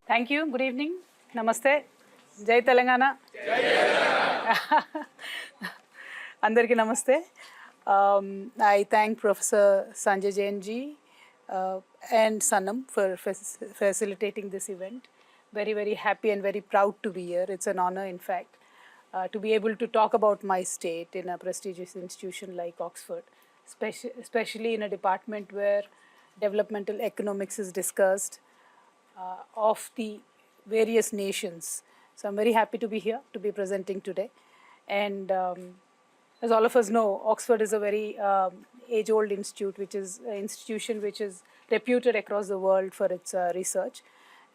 Thank you. Good evening. Namaste. Jai Telangana. Andarki namaste. I thank Professor Sanjay Jain ji and Sanam for facilitating this event. Very, very happy and very proud to be here. It's an honor, in fact, to be able to talk about my state in a prestigious institution like Oxford, especially in a department where developmental economics is discussed of the various nations. So I'm very happy to be here, to be presenting today. And as all of us know, Oxford is a very age-old institute, which is an institution which is reputed across the world for its research.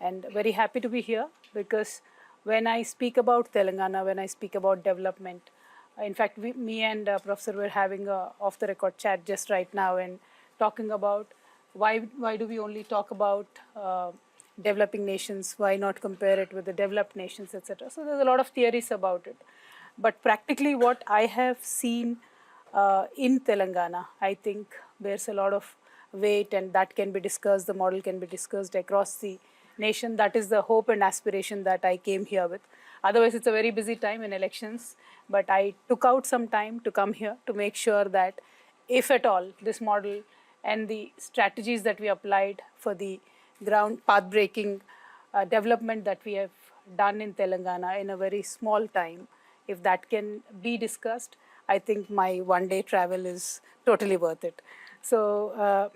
And very happy to be here because when I speak about Telangana, when I speak about development, in fact, me and Professor were having a off-the-record chat just right now and talking about why do we only talk about developing nations, why not compare it with the developed nations, etc. So there's a lot of theories about it. But practically what I have seen in Telangana, I think bears a lot of weight, and that can be discussed, the model can be discussed across the nation. That is the hope and aspiration that I came here with. Otherwise, it's a very busy time in elections, but I took out some time to come here to make sure that if at all this model and the strategies that we applied for the ground path-breaking development that we have done in Telangana in a very small time, if that can be discussed, I think my one-day travel is totally worth it. So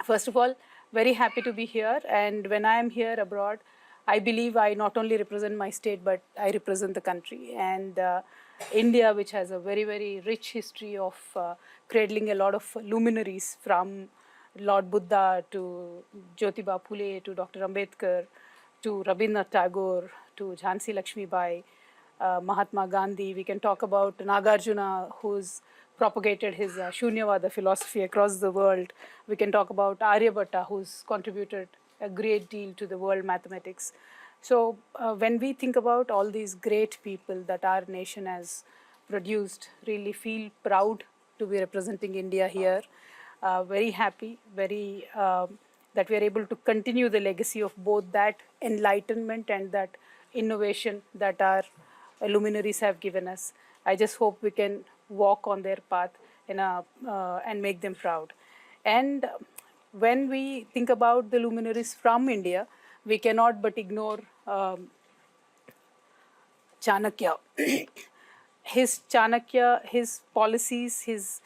first of all, very happy to be here, and when I am here abroad, I believe I not only represent my state, but I represent the country. And India, which has a very, very rich history of cradling a lot of luminaries from Lord Buddha to Jyotiba Phule to Dr. Ambedkar to Rabindranath Tagore to Jhansi Lakshmibai, Mahatma Gandhi. We can talk about Nagarjuna, who's propagated his Shunyavada philosophy across the world. We can talk about Aryabhatta, who's contributed a great deal to the world mathematics. So when we think about all these great people that our nation has produced, really feel proud to be representing India here. Very happy, very that we are able to continue the legacy of both that enlightenment and that innovation that our luminaries have given us. I just hope we can walk on their path and make them proud. And when we think about the luminaries from India, we cannot but ignore Chanakya. His policies, his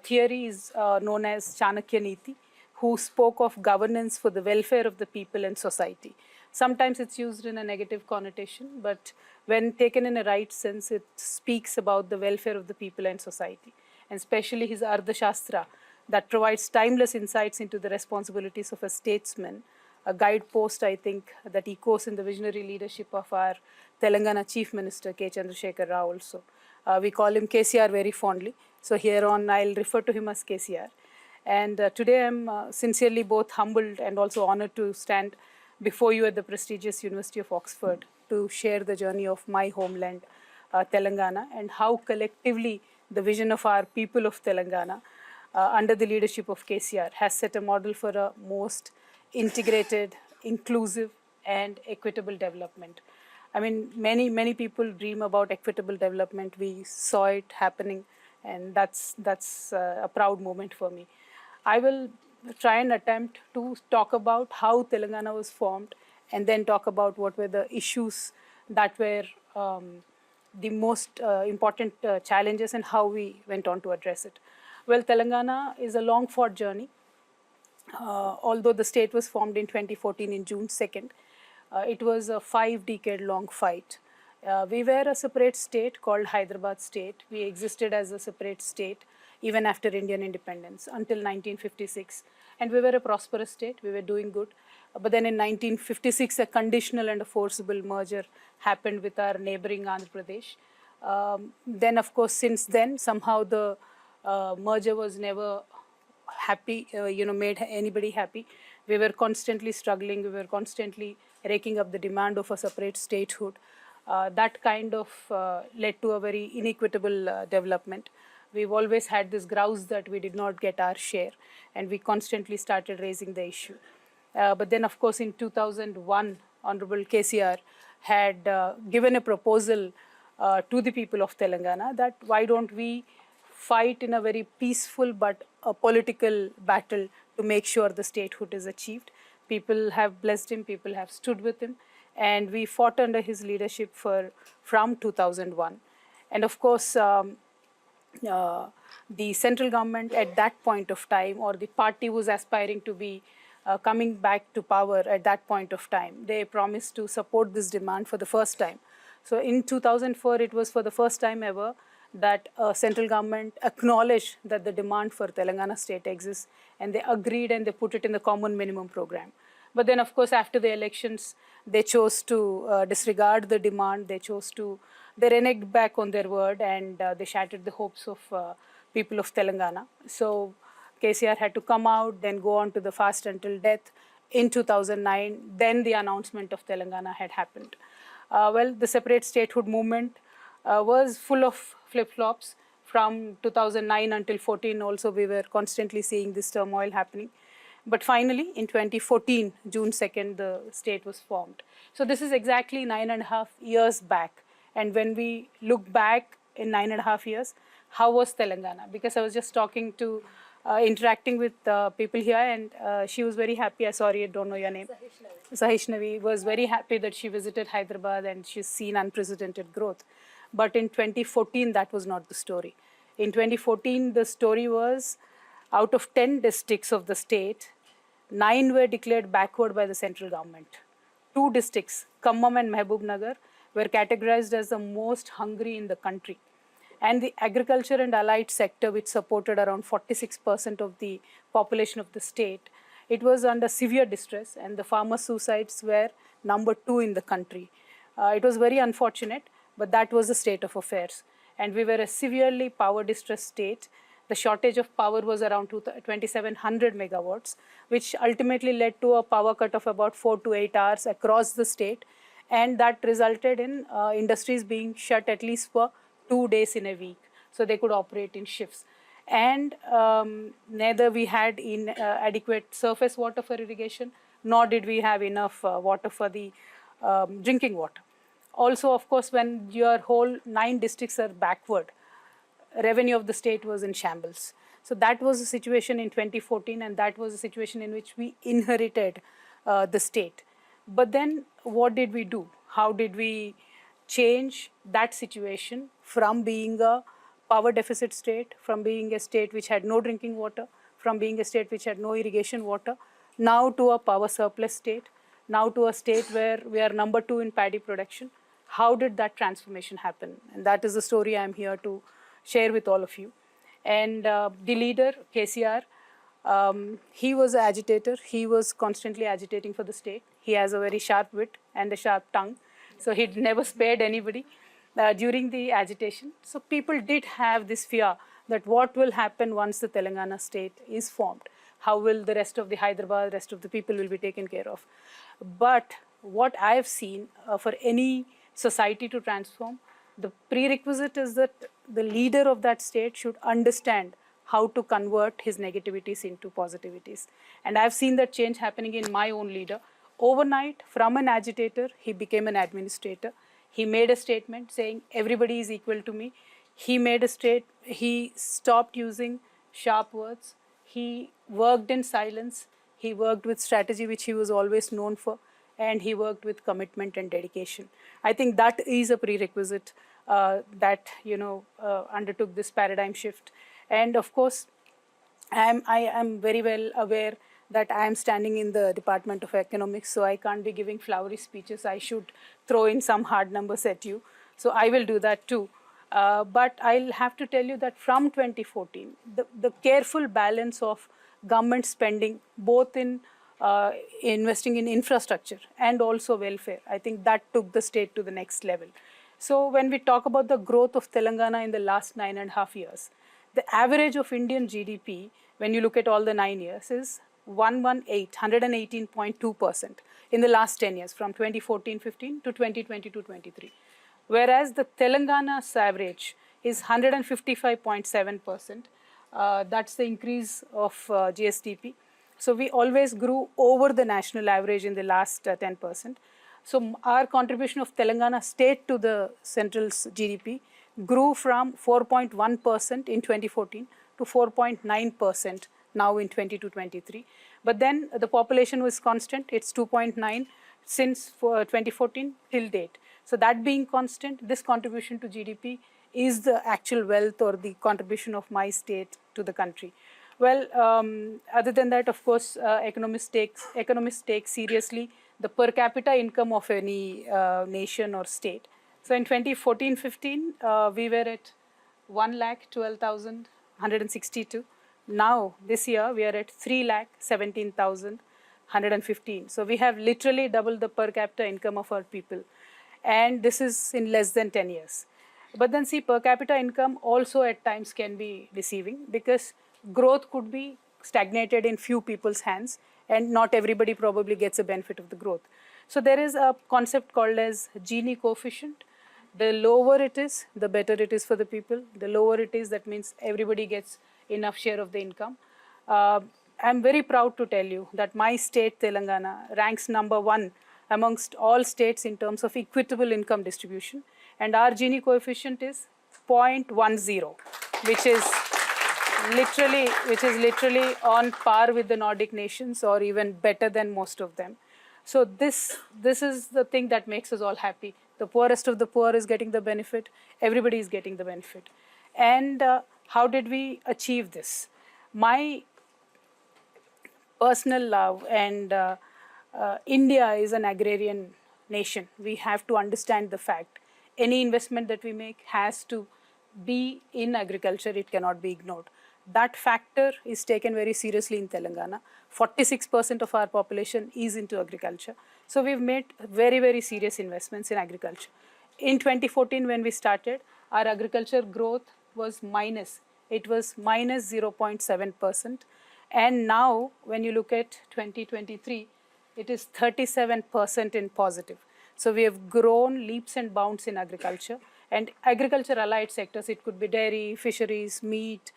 theory is known as Chanakya Niti, who spoke of governance for the welfare of the people and society. Sometimes it's used in a negative connotation, but when taken in a right sense, it speaks about the welfare of the people and society, and especially his Ardhashastra that provides timeless insights into the responsibilities of a statesman, a guidepost, I think, that echoes in the visionary leadership of our Telangana Chief Minister, K. Chandrasekhar Rao also. We call him KCR very fondly. So here on, I'll refer to him as KCR. And today I'm sincerely both humbled and also honored to stand before you at the prestigious University of Oxford to share the journey of my homeland, Telangana, and how collectively the vision of our people of Telangana, under the leadership of KCR, has set a model for a most integrated, inclusive, and equitable development. I mean, many people dream about equitable development. We saw it happening, and that's a proud moment for me. I will try and attempt to talk about how Telangana was formed, and then talk about what were the issues that were the most important challenges and how we went on to address it. Well, Telangana is a long-fought journey. Although the state was formed in 2014 in June 2nd, it was a 5-decade-long fight. We were a separate state called Hyderabad State. We existed as a separate state even after Indian independence until 1956. And we were a prosperous state. We were doing good. But then in 1956, a conditional and a forcible merger happened with our neighboring Andhra Pradesh. Then, of course, since then, somehow the merger was never happy, made anybody happy. We were constantly struggling. We were constantly raking up the demand of a separate statehood. That kind of led to a very inequitable development. We've always had this grouse that we did not get our share, and we constantly started raising the issue. But then, of course, in 2001, Honorable KCR had given a proposal to the people of Telangana that why don't we fight in a very peaceful but a political battle to make sure the statehood is achieved. People have blessed him, people have stood with him, and we fought under his leadership from 2001. And of course, the central government at that point of time, or the party was aspiring to be coming back to power at that point of time, they promised to support this demand for the first time. So in 2004, it was for the first time ever that central government acknowledged that the demand for Telangana state exists, and they agreed and they put it in the common minimum program. But then, of course, after the elections, they chose to disregard the demand. They reneged back on their word, and they shattered the hopes of people of Telangana. So KCR had to come out, then go on to the fast until death in 2009. Then the announcement of Telangana had happened. Well, the separate statehood movement was full of flip-flops. From 2009 until 14 also, we were constantly seeing this turmoil happening. But finally, in 2014, June 2nd, the state was formed. So this is exactly 9.5 years back. And when we look back in 9.5 years, how was Telangana? Because I was just interacting with people here, and she was very happy. Sorry, I don't know your name. Sahishnavi was very happy that she visited Hyderabad and she's seen unprecedented growth. But in 2014, that was not the story. In 2014, the story was out of 10 districts of the state, 9 were declared backward by the central government. 2 districts, Khammam and Mehboob were categorized as the most hungry in the country. And the agriculture and allied sector, which supported around 46% of the population of the state, it was under severe distress, and the farmer suicides were number 2 in the country. It was very unfortunate, but that was the state of affairs. And we were a severely power distressed state. The shortage of power was around 2,700 megawatts, which ultimately led to a power cut of about 4 to 8 hours across the state. And that resulted in industries being shut at least for 2 days in a week, so they could operate in shifts. And neither we had adequate surface water for irrigation, nor did we have enough water for the drinking water. Also, of course, when your whole 9 districts are backward, revenue of the state was in shambles. So that was the situation in 2014, and that was the situation in which we inherited the state. But then what did we do? How did we change that situation from being a power deficit state, from being a state which had no drinking water, from being a state which had no irrigation water, now to a power surplus state, now to a state where we are number 2 in paddy production? How did that transformation happen? And that is the story I'm here to share with all of you. And the leader, KCR, he was an agitator. He was constantly agitating for the state. He has a very sharp wit and a sharp tongue. So he never spared anybody during the agitation. So people did have this fear that what will happen once the Telangana state is formed? How will the rest of the Hyderabad, rest of the people will be taken care of? But what I have seen for any society to transform, the prerequisite is that the leader of that state should understand how to convert his negativities into positivities. And I've seen that change happening in my own leader. Overnight, from an agitator, he became an administrator. He made a statement saying, everybody is equal to me. He stopped using sharp words. He worked in silence. He worked with strategy, which he was always known for. And he worked with commitment and dedication. I think that is a prerequisite that undertook this paradigm shift. And of course, I am very well aware that I am standing in the Department of Economics, so I can't be giving flowery speeches. I should throw in some hard numbers at you. So I will do that too. But I'll have to tell you that from 2014, the careful balance of government spending, both in investing in infrastructure and also welfare, I think that took the state to the next level. So when we talk about the growth of Telangana in the last 9.5 years, the average of Indian GDP, when you look at all the 9 years, is 118.2% in the last 10 years, from 2014-15 to 2022-23. Whereas the Telangana's average is 155.7%. That's the increase of GSDP. So we always grew over the national average in the last 10%. So our contribution of Telangana state to the central's GDP grew from 4.1% in 2014 to 4.9% now in 22-23. But then the population was constant. It's 2.9 since 2014 till date. So that being constant, this contribution to GDP is the actual wealth or the contribution of my state to the country. Well, other than that, of course, economists take seriously the per capita income of any nation or state. So in 2014-15, we were at 1,12,162. Now, this year, we are at 3,17,115. So we have literally doubled the per capita income of our people. And this is in less than 10 years. But then see, per capita income also at times can be deceiving because growth could be stagnated in few people's hands and not everybody probably gets a benefit of the growth. So there is a concept called as Gini coefficient. The lower it is, the better it is for the people. The lower it is, that means everybody gets enough share of the income. I'm very proud to tell you that my state, Telangana, ranks #1 amongst all states in terms of equitable income distribution. And our Gini coefficient is 0.10, which is literally on par with the Nordic nations or even better than most of them. So this is the thing that makes us all happy. The poorest of the poor is getting the benefit. Everybody is getting the benefit. And how did we achieve this? My personal love and India is an agrarian nation. We have to understand the fact. Any investment that we make has to be in agriculture. It cannot be ignored. That factor is taken very seriously in Telangana. 46% of our population is into agriculture. So we've made very, very serious investments in agriculture. In 2014, when we started, our agriculture growth was minus. It was minus 0.7%. And now, when you look at 2023, it is 37% in positive. So we have grown leaps and bounds in agriculture. And agriculture allied sectors, it could be dairy, fisheries, meat,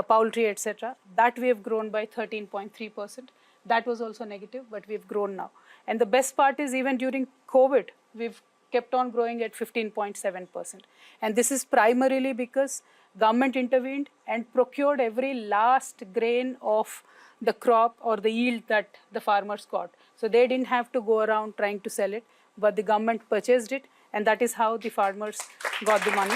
poultry, etc. That we have grown by 13.3%. That was also negative, but we've grown now. And the best part is even during COVID, we've kept on growing at 15.7%. And this is primarily because government intervened and procured every last grain of the crop or the yield that the farmers got. So they didn't have to go around trying to sell it, but the government purchased it, and that is how the farmers got the money.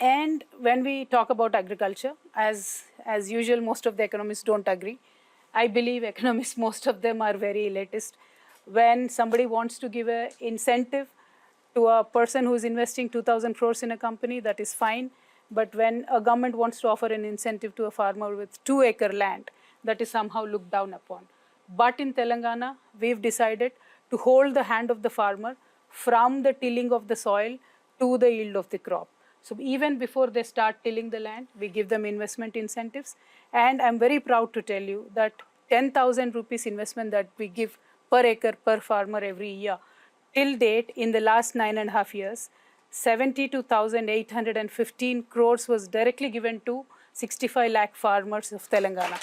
And when we talk about agriculture, as usual, most of the economists don't agree. I believe economists, most of them are very elitist. When somebody wants to give an incentive to a person who is investing 2,000 crores in a company, that is fine. But when a government wants to offer an incentive to a farmer with 2-acre land, that is somehow looked down upon. But in Telangana, we've decided to hold the hand of the farmer from the tilling of the soil to the yield of the crop. So even before they start tilling the land, we give them investment incentives. And I'm very proud to tell you that 10,000 rupees investment that we give per acre per farmer every year, till date, in the last 9.5 years, 72,815 crores was directly given to 65 lakh farmers of Telangana.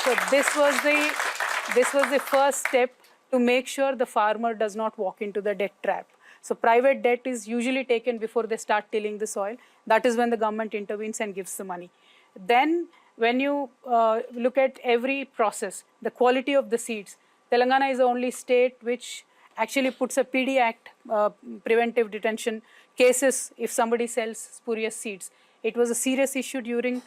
So this was the first step to make sure the farmer does not walk into the debt trap. So private debt is usually taken before they start tilling the soil. That is when the government intervenes and gives the money. Then when you look at every process, the quality of the seeds, Telangana is the only state which actually puts a PD Act, preventive detention cases if somebody sells spurious seeds. It was a serious issue during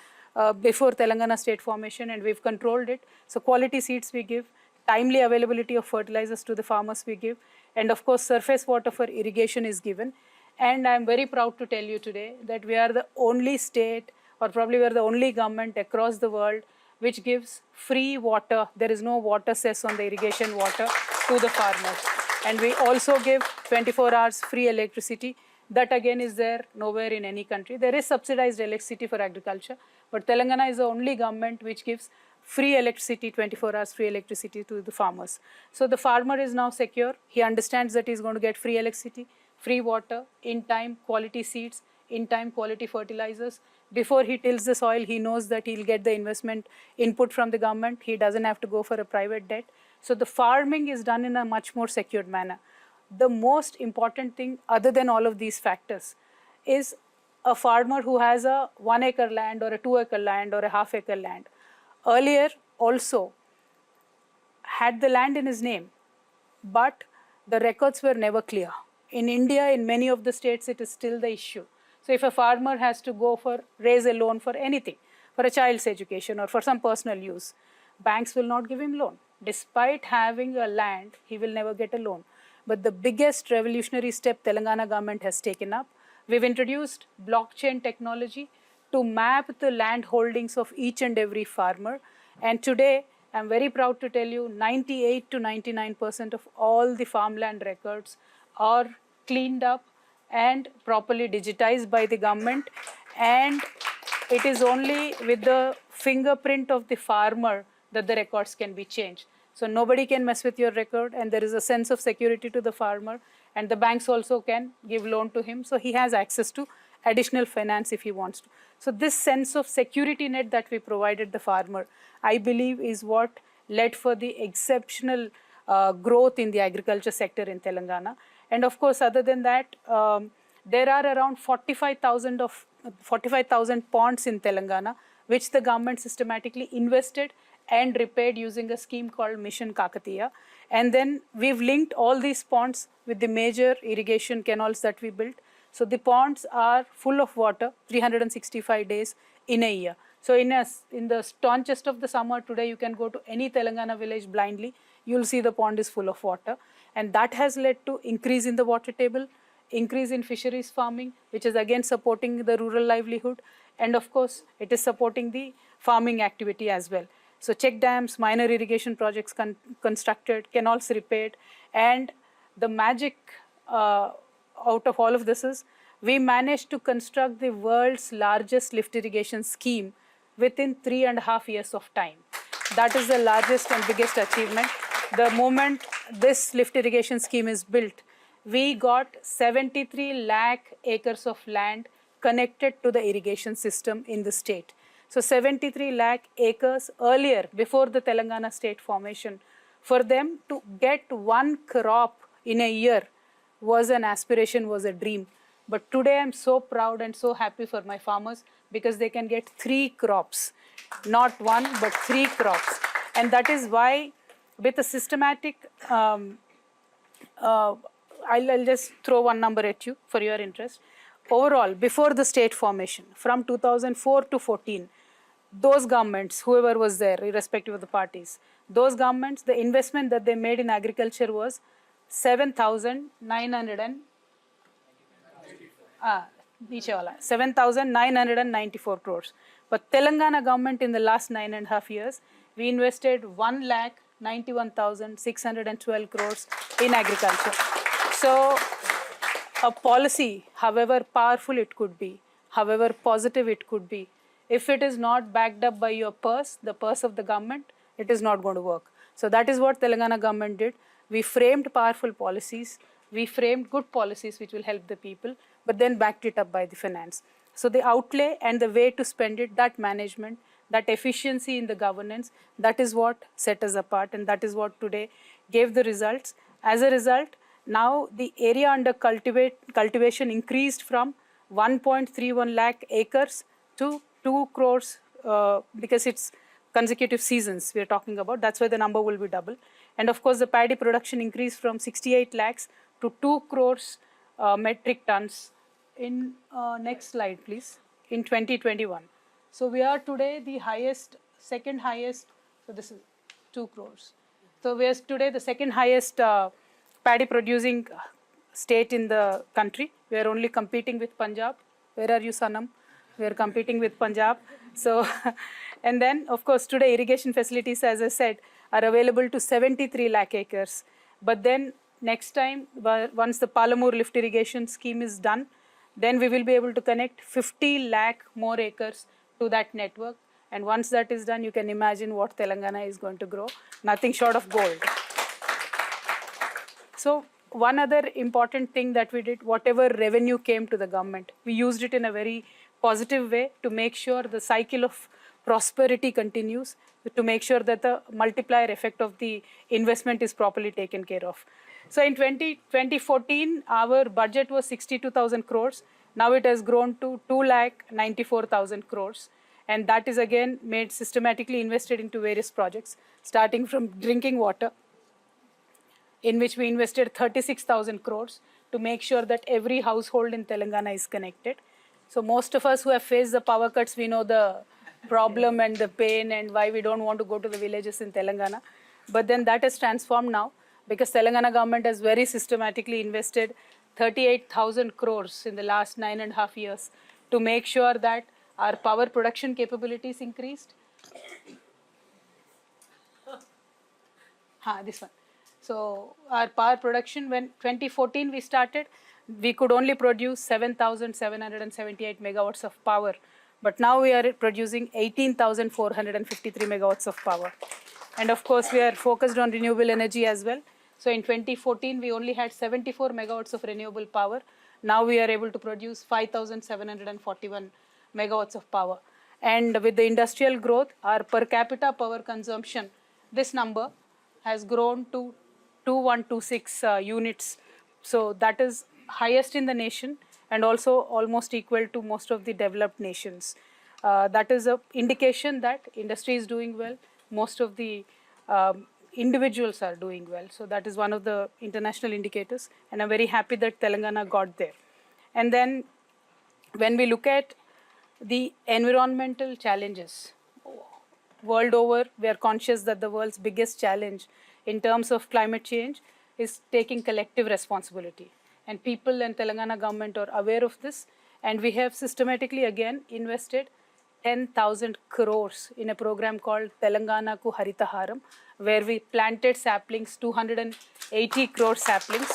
before Telangana state formation, and we've controlled it. So quality seeds we give, timely availability of fertilizers to the farmers we give, and of course surface water for irrigation is given. And I'm very proud to tell you today that we are the only state, or probably we are the only government across the world which gives free water. There is no water cess on the irrigation water to the farmers. And we also give 24 hours free electricity. That again is there nowhere in any country. There is subsidized electricity for agriculture, but Telangana is the only government which gives free electricity, 24 hours free electricity to the farmers. So the farmer is now secure. He understands that he's going to get free electricity, free water, in time, quality seeds, in-time quality fertilizers. Before he tills the soil, he knows that he'll get the investment input from the government. He doesn't have to go for a private debt. So the farming is done in a much more secured manner. The most important thing, other than all of these factors, is a farmer who has a 1 acre land or a 2 acre land or a half acre land. Earlier also had the land in his name, but the records were never clear. In India, in many of the states, it is still the issue. So if a farmer has to go for, raise a loan for anything, for a child's education or for some personal use, banks will not give him loan. Despite having a land, he will never get a loan. But the biggest revolutionary step Telangana government has taken up, we've introduced blockchain technology to map the land holdings of each and every farmer. And today, I'm very proud to tell you, 98 to 99% of all the farmland records are cleaned up and properly digitized by the government. And it is only with the fingerprint of the farmer that the records can be changed. So nobody can mess with your record, and there is a sense of security to the farmer, and the banks also can give loan to him. So he has access to additional finance if he wants to. So this sense of security net that we provided the farmer, I believe, is what led for the exceptional growth in the agriculture sector in Telangana. And of course, other than that, there are around 45,000 ponds in Telangana, which the government systematically invested and repaired using a scheme called Mission Kakatiya. And then we've linked all these ponds with the major irrigation canals that we built. So the ponds are full of water 365 days in a year. So in the staunchest of the summer today, you can go to any Telangana village blindly. You'll see the pond is full of water. And that has led to increase in the water table, increase in fisheries farming, which is again supporting the rural livelihood. And of course, it is supporting the farming activity as well. So check dams, minor irrigation projects constructed, canals repaired, and the magic out of all of this is we managed to construct the world's largest lift irrigation scheme within 3.5 years of time. That is the largest and biggest achievement. The moment this lift irrigation scheme is built, we got 73 lakh acres of land connected to the irrigation system in the state. So 73 lakh acres earlier, before the Telangana state formation, for them to get one crop in a year was an aspiration, was a dream. But today I'm so proud and so happy for my farmers because they can get 3 crops, not 1, but 3 crops. And that is why with a systematic, I'll just throw one number at you for your interest. Overall, before the state formation, from 2004 to 14, those governments, whoever was there, irrespective of the parties, those governments, the investment that they made in agriculture was 7,994 crores. But Telangana government in the last 9.5 years, we invested 1,91,612 crores in agriculture. So a policy, however powerful it could be, however positive it could be, if it is not backed up by your purse, the purse of the government, it is not going to work. So that is what Telangana government did. We framed powerful policies, we framed good policies which will help the people, but then backed it up by the finance. So the outlay and the way to spend it, that management, that efficiency in the governance, that is what set us apart, and that is what today gave the results. As a result, now the area under cultivation increased from 1.31 lakh acres to 2 crores because it's consecutive seasons we are talking about. That's why the number will be double. And of course, the paddy production increased from 68 lakhs to 2 crores metric tons in, next slide please, in 2021. So we are today the highest, second highest, so this is 2 crores. So we are today the second highest paddy producing state in the country. We are only competing with Punjab. Where are you, Sanam? We are competing with Punjab. So, and then of course today irrigation facilities, as I said, are available to 73 lakh acres. But then next time, once the Palamur lift irrigation scheme is done, then we will be able to connect 50 lakh more acres to that network. And once that is done, you can imagine what Telangana is going to grow, nothing short of gold. So one other important thing that we did, whatever revenue came to the government, we used it in a very positive way to make sure the cycle of prosperity continues, to make sure that the multiplier effect of the investment is properly taken care of. So in 2014, our budget was 62,000 crores. Now it has grown to 2,94,000 crores. And that is again made systematically invested into various projects, starting from drinking water, in which we invested 36,000 crores to make sure that every household in Telangana is connected. So most of us who have faced the power cuts, we know the problem and the pain and why we don't want to go to the villages in Telangana. But then that has transformed now, because Telangana government has very systematically invested 38,000 crores in the last 9.5 years to make sure that our power production capabilities increased. This one. So our power production, when 2014 we started, we could only produce 7,778 megawatts of power. But now we are producing 18,453 megawatts of power. And of course, we are focused on renewable energy as well. So in 2014, we only had 74 megawatts of renewable power. Now we are able to produce 5,741 megawatts of power. And with the industrial growth, our per capita power consumption, this number has grown to 2126 units. So that is highest in the nation and also almost equal to most of the developed nations. That is an indication that industry is doing well. Most of the individuals are doing well. So that is one of the international indicators. And I'm very happy that Telangana got there. And then when we look at the environmental challenges, world over, we are conscious that the world's biggest challenge in terms of climate change is taking collective responsibility. And people and Telangana government are aware of this. And we have systematically again invested 10,000 crores in a program called Telangana Ku Haritaharam, where we planted saplings, 280 crore saplings.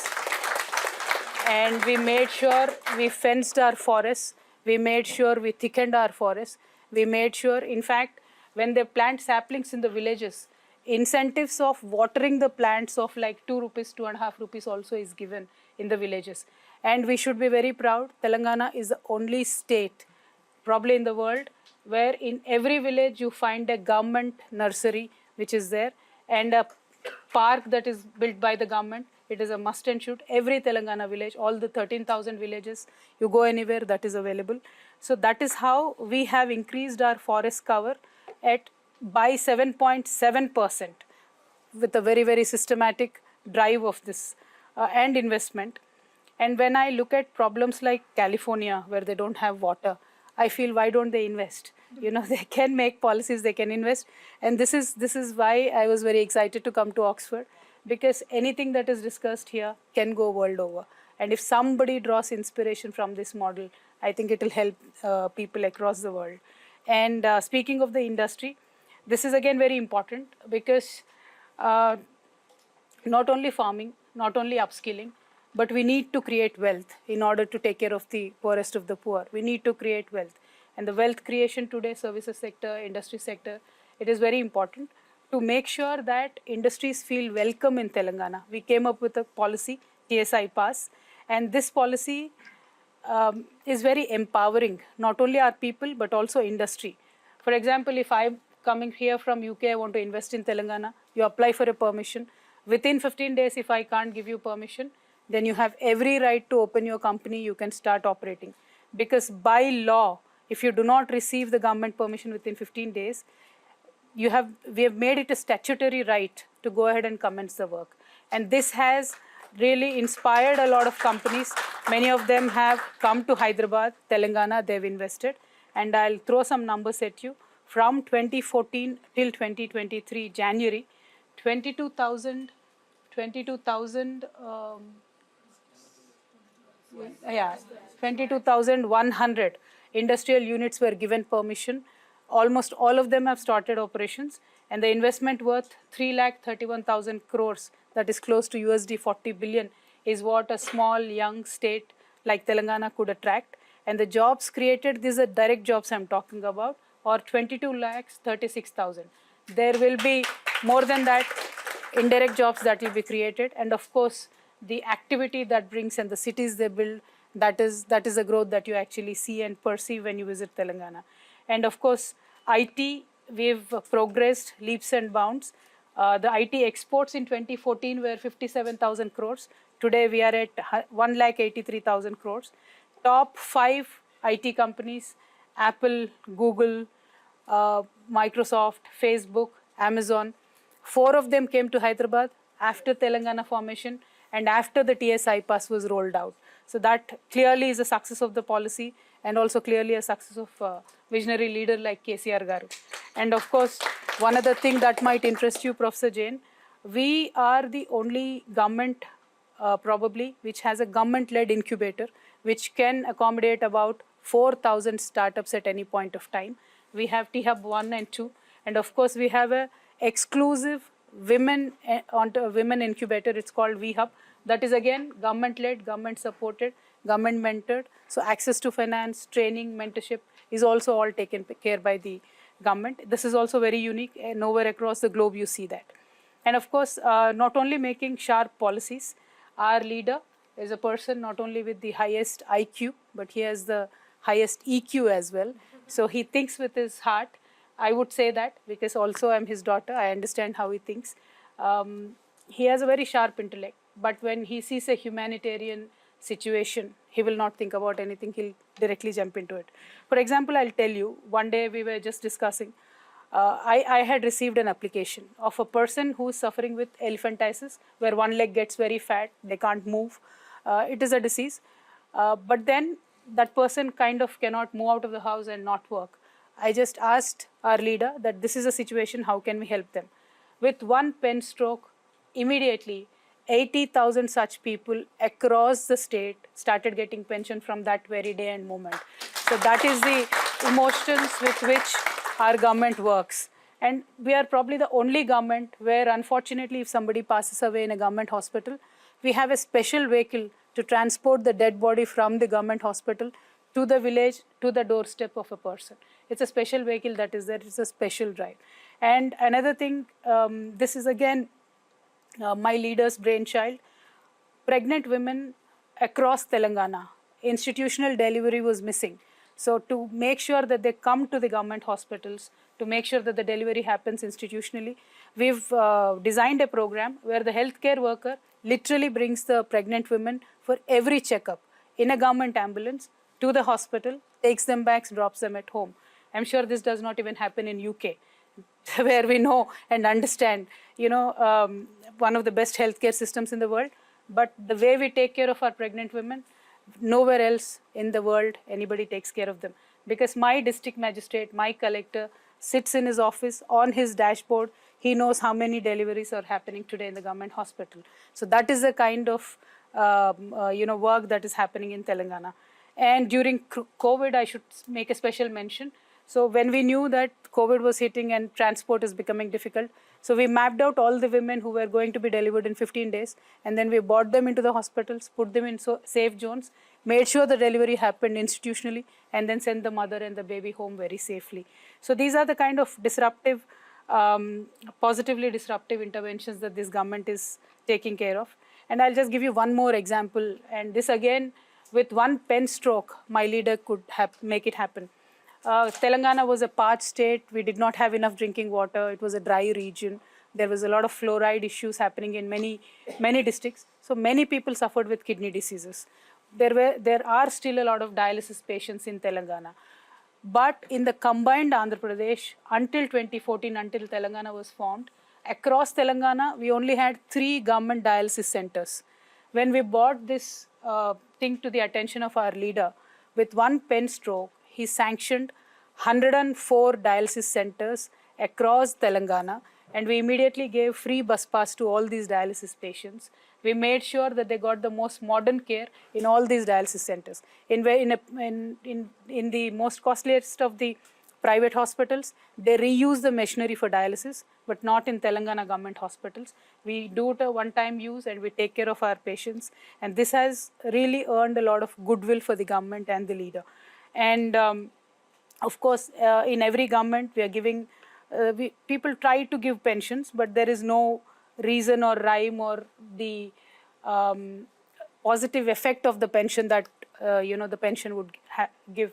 And we made sure we fenced our forests. We made sure we thickened our forests. We made sure, in fact, when they plant saplings in the villages, incentives of watering the plants of like 2 rupees, 2.5 rupees also is given in the villages. And we should be very proud. Telangana is the only state, probably in the world, where in every village you find a government nursery which is there and a park that is built by the government. It is a must and shoot. Every Telangana village, all the 13,000 villages, you go anywhere, that is available. So that is how we have increased our forest cover by 7.7% with a very, very systematic drive of this and investment. And when I look at problems like California, where they don't have water, I feel, why don't they invest? You know, they can make policies, they can invest. And this is why I was very excited to come to Oxford, because anything that is discussed here can go world over. And if somebody draws inspiration from this model, I think it will help people across the world. And speaking of the industry, this is again very important, because not only farming, not only upskilling, but we need to create wealth in order to take care of the poorest of the poor. We need to create wealth. And the wealth creation today, services sector, industry sector, it is very important to make sure that industries feel welcome in Telangana. We came up with a policy, TSI Pass, and this policy is very empowering, not only our people, but also industry. For example, if I'm coming here from UK, I want to invest in Telangana, you apply for a permission. Within 15 days, if I can't give you permission, then you have every right to open your company, you can start operating. Because by law, if you do not receive the government permission within 15 days, we have made it a statutory right to go ahead and commence the work. And this has really inspired a lot of companies. Many of them have come to Hyderabad, Telangana, they've invested. And I'll throw some numbers at you. From 2014 till 2023, January, 22,100 industrial units were given permission. Almost all of them have started operations, and the investment worth 3,31,000 crores, that is close to USD 40 billion, is what a small young state like Telangana could attract. And the jobs created, these are direct jobs I'm talking about, or 22,36,000. There will be more than that indirect jobs that will be created. And of course, the activity that brings and the cities they build, that is the growth that you actually see and perceive when you visit Telangana. And of course, IT, we've progressed leaps and bounds. The IT exports in 2014 were 57,000 crores. Today we are at 1,83,000 crores. Top 5 IT companies, Apple, Google, Microsoft, Facebook, Amazon, 4 of them came to Hyderabad after Telangana formation and after the TSI pass was rolled out. So that clearly is a success of the policy and also clearly a success of visionary leader like KCR Garu. And of course, one other thing that might interest you, Professor Jain, we are the only government probably which has a government-led incubator which can accommodate about 4,000 startups at any point of time. We have T-Hub 1 and 2, and of course we have a exclusive women incubator. It's called V-Hub. That is again government-led, government-supported, government-mentored. So access to finance, training, mentorship is also all taken care by the government. This is also very unique. Nowhere across the globe you see that. And of course, not only making sharp policies, our leader is a person not only with the highest IQ, but he has the highest EQ as well. So he thinks with his heart. I would say that because also I'm his daughter, I understand how he thinks. He has a very sharp intellect, but when he sees a humanitarian situation, he will not think about anything, he'll directly jump into it. For example, I'll tell you, one day we were just discussing, I had received an application of a person who is suffering with elephantiasis, where one leg gets very fat, they can't move. It is a disease, but then that person kind of cannot move out of the house and not work. I just asked our leader that this is a situation, how can we help them? With one pen stroke, immediately 80,000 such people across the state started getting pension from that very day and moment. So that is the emotions with which our government works. And we are probably the only government where, unfortunately, if somebody passes away in a government hospital, we have a special vehicle to transport the dead body from the government hospital to the village, to the doorstep of a person. It's a special vehicle that is there. It's a special drive. And another thing, this is again my leader's brainchild. Pregnant women across Telangana, institutional delivery was missing. So to make sure that they come to the government hospitals, to make sure that the delivery happens institutionally, we've designed a program where the healthcare worker literally brings the pregnant women for every checkup in a government ambulance to the hospital, takes them back, drops them at home. I'm sure this does not even happen in UK, where we know and understand, one of the best healthcare systems in the world. But the way we take care of our pregnant women, nowhere else in the world anybody takes care of them. Because my district magistrate, my collector, sits in his office on his dashboard. He knows how many deliveries are happening today in the government hospital. So that is the kind of work that is happening in Telangana. And during COVID, I should make a special mention. So when we knew that COVID was hitting and transport is becoming difficult, so we mapped out all the women who were going to be delivered in 15 days, and then we brought them into the hospitals, put them in safe zones, made sure the delivery happened institutionally, and then sent the mother and the baby home very safely. So these are the kind of disruptive, positively disruptive interventions that this government is taking care of. And I'll just give you one more example, and this again, with one pen stroke, my leader could make it happen. Telangana was a parched state. We did not have enough drinking water. It was a dry region. There was a lot of fluoride issues happening in many districts. So many people suffered with kidney diseases. There are still a lot of dialysis patients in Telangana. But in the combined Andhra Pradesh, until 2014, until Telangana was formed, across Telangana, we only had 3 government dialysis centers. When we brought this thing to the attention of our leader, with one pen stroke, he sanctioned 104 dialysis centers across Telangana, and we immediately gave free bus pass to all these dialysis patients. We made sure that they got the most modern care in all these dialysis centers. In the most costliest of the private hospitals, they reuse the machinery for dialysis, but not in Telangana government hospitals. We do it a one-time use and we take care of our patients. And this has really earned a lot of goodwill for the government and the leader. And of course, in every government, we are giving, people try to give pensions, but there is no reason or rhyme or the positive effect of the pension that the pension would give,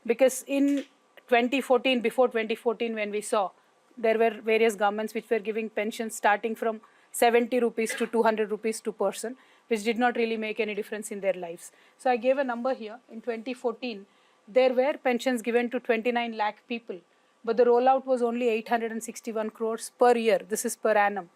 because in 2014, before 2014, when we saw, there were various governments which were giving pensions starting from 70 rupees to 200 rupees to person, which did not really make any difference in their lives. So I gave a number here. In 2014, there were pensions given to 29 lakh people, but the rollout was only 861 crores per year. This is per annum.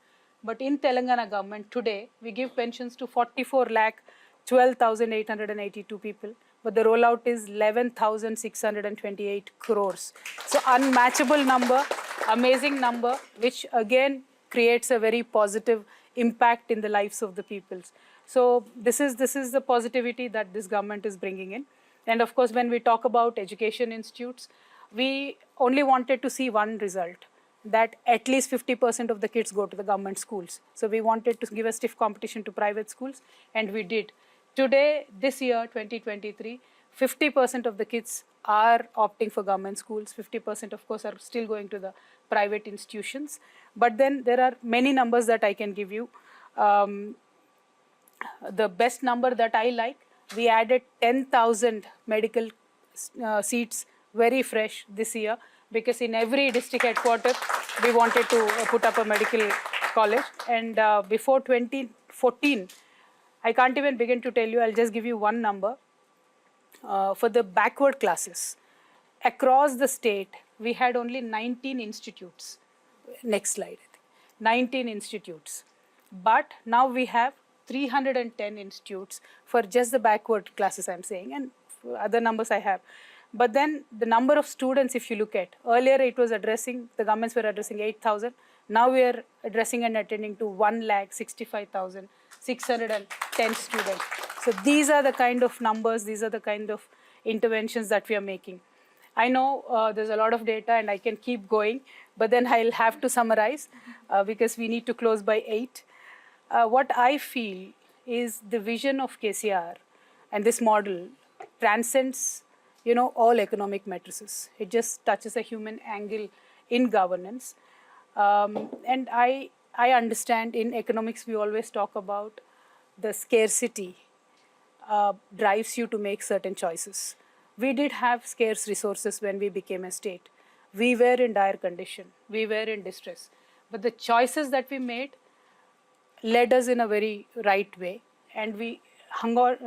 But in Telangana government today, we give pensions to 44 lakh 12,882 people, but the rollout is 11,628 crores. So unmatchable number, amazing number, which again creates a very positive impact in the lives of the peoples. So this is the positivity that this government is bringing in. And of course, when we talk about education institutes, we only wanted to see one result, that at least 50% of the kids go to the government schools. So we wanted to give a stiff competition to private schools, and we did. Today, this year, 2023, 50% of the kids are opting for government schools. 50% of course are still going to the private institutions. But then there are many numbers that I can give you. The best number that I like, we added 10,000 medical seats, very fresh this year, because in every district headquarters, we wanted to put up a medical college. And before 2014, I can't even begin to tell you, I'll just give you one number. For the backward classes, across the state, we had only 19 institutes. Next slide, I think. 19 institutes. But now we have 310 institutes for just the backward classes, I'm saying, and other numbers I have. But then the number of students, if you look at, earlier it was addressing, the governments were addressing 8,000. Now we are addressing and attending to 1,65,610 students. So these are the kind of numbers, these are the kind of interventions that we are making. I know there's a lot of data and I can keep going, but then I'll have to summarize because we need to close by 8. What I feel is the vision of KCR and this model transcends, all economic matrices. It just touches a human angle in governance. And I understand in economics, we always talk about the scarcity drives you to make certain choices. We did have scarce resources when we became a state. We were in dire condition. We were in distress. But the choices that we made led us in a very right way. And we hung on,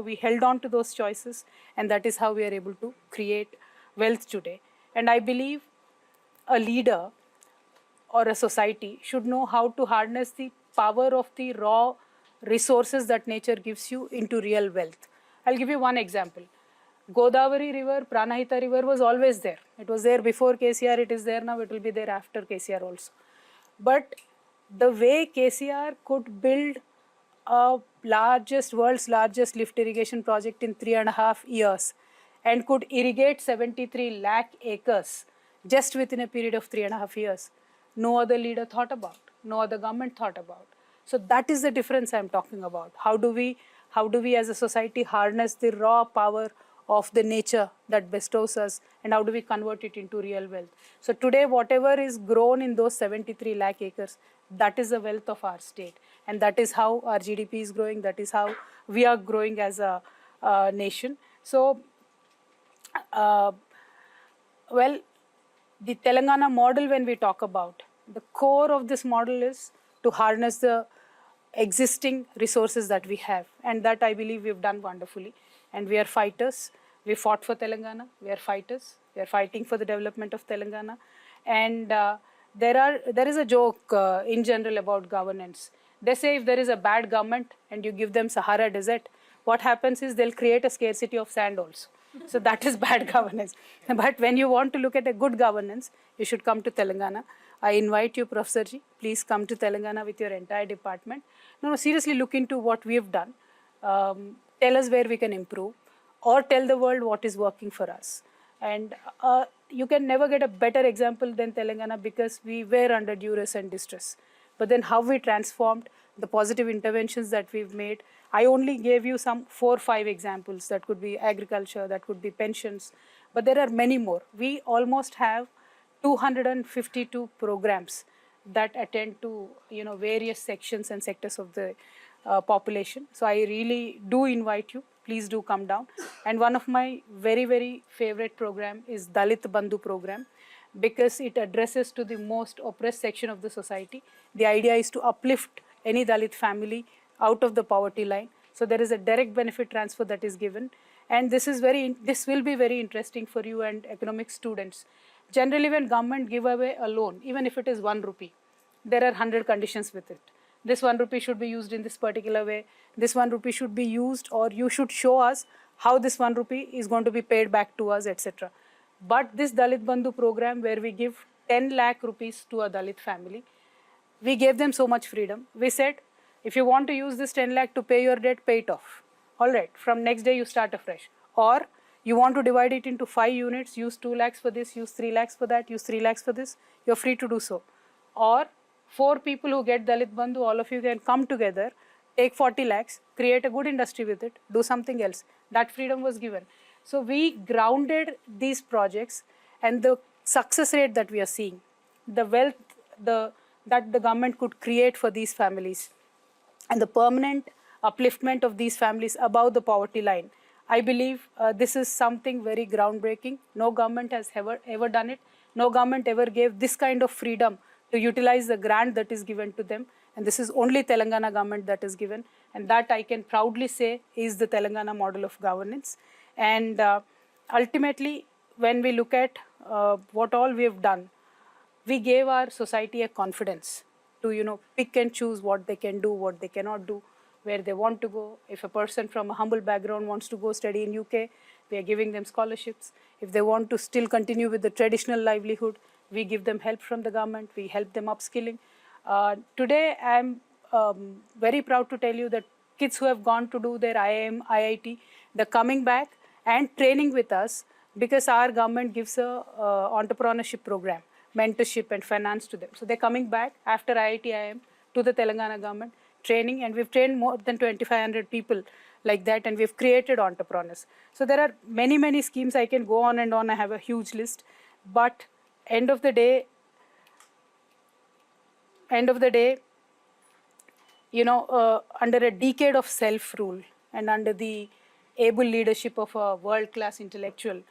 we held on to those choices. And that is how we are able to create wealth today. And I believe a leader or a society should know how to harness the power of the raw resources that nature gives you into real wealth. I'll give you one example. Godavari River, Pranahita River was always there. It was there before KCR, it is there now, it will be there after KCR also. But the way KCR could build a world's largest lift irrigation project in 3.5 years and could irrigate 73 lakh acres just within a period of 3.5 years, no other leader thought about, no other government thought about. So that is the difference I'm talking about. How do we as a society harness the raw power of the nature that bestows us, and how do we convert it into real wealth? So today, whatever is grown in those 73 lakh acres, that is the wealth of our state. And that is how our GDP is growing. That is how we are growing as a nation. So, the Telangana model, when we talk about, the core of this model is to harness the existing resources that we have. And that I believe we've done wonderfully. And we are fighters. We fought for Telangana. We are fighters. We are fighting for the development of Telangana. And there is a joke in general about governance. They say if there is a bad government and you give them Sahara Desert, what happens is they'll create a scarcity of sand also. So that is bad governance. But when you want to look at a good governance, you should come to Telangana. I invite you, Professor Ji, please come to Telangana with your entire department. No, seriously look into what we have done. Tell us where we can improve, or tell the world what is working for us. And you can never get a better example than Telangana, because we were under duress and distress. But then how we transformed, the positive interventions that we've made. I only gave you some 4 or 5 examples. That could be agriculture, that could be pensions, but there are many more. We almost have 252 programs that attend to various sections and sectors of the population. So I really do invite you. Please do come down. And one of my very, very favorite program is Dalit Bandhu program, because it addresses to the most oppressed section of the society. The idea is to uplift any Dalit family out of the poverty line. So there is a direct benefit transfer that is given. And this will be very interesting for you and economic students. Generally, when government give away a loan, even if it is 1 rupee, there are 100 conditions with it. This 1 rupee should be used in this particular way. This 1 rupee should be used, or you should show us how this 1 rupee is going to be paid back to us, etc. But this Dalit Bandhu program, where we give 10 lakh rupees to a Dalit family, we gave them so much freedom. We said, if you want to use this 10 lakh to pay your debt, pay it off. All right, from next day you start afresh. Or you want to divide it into 5 units, use 2 lakhs for this, use 3 lakhs for that, use 3 lakhs for this, you're free to do so. Or 4 people who get Dalit Bandhu, all of you can come together, take 40 lakhs, create a good industry with it, do something else. That freedom was given. So we grounded these projects, and the success rate that we are seeing, the wealth that the government could create for these families, and the permanent upliftment of these families above the poverty line. I believe this is something very groundbreaking. No government has ever done it. No government ever gave this kind of freedom to utilize the grant that is given to them. And this is only Telangana government that is given. And that I can proudly say is the Telangana model of governance. And ultimately, when we look at what all we have done, we gave our society a confidence to, pick and choose what they can do, what they cannot do, where they want to go. If a person from a humble background wants to go study in UK, we are giving them scholarships. If they want to still continue with the traditional livelihood, we give them help from the government. We help them upskilling. Today, I'm very proud to tell you that kids who have gone to do their IIM, IIT, they're coming back and training with us, because our government gives a entrepreneurship program, mentorship and finance to them. So they're coming back after IIT, IIM to the Telangana government, training, and we've trained more than 2,500 people like that, and we've created entrepreneurs. So there are many, many schemes. I can go on and on. I have a huge list. But end of the day, under a decade of self-rule and under the able leadership of a world-class intellectual,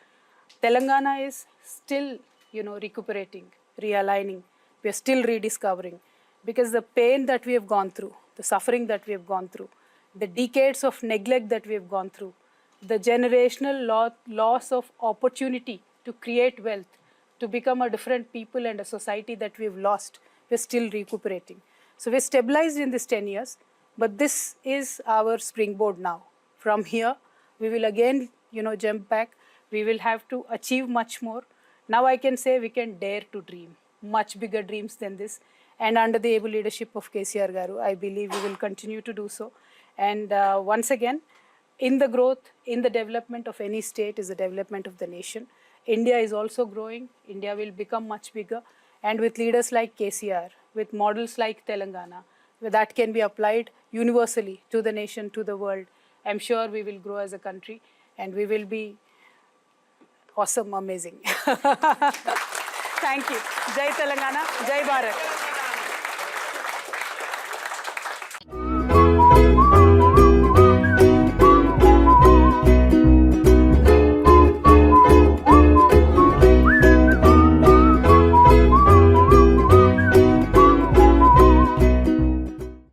Telangana is still, recuperating, realigning. We are still rediscovering, because the pain that we have gone through, the suffering that we have gone through, the decades of neglect that we have gone through, the generational loss of opportunity to create wealth, to become a different people and a society that we've lost, we're still recuperating. So we're stabilized in this 10 years, but this is our springboard now. From here, we will again, jump back. We will have to achieve much more. Now I can say we can dare to dream much bigger dreams than this. And under the able leadership of KCR Garu, I believe we will continue to do so. And once again, in the growth, in the development of any state is the development of the nation. India is also growing. India will become much bigger. And with leaders like KCR, with models like Telangana, where that can be applied universally to the nation, to the world, I'm sure we will grow as a country, and we will be awesome, amazing. Thank you. Jai Telangana, Jai Bharat.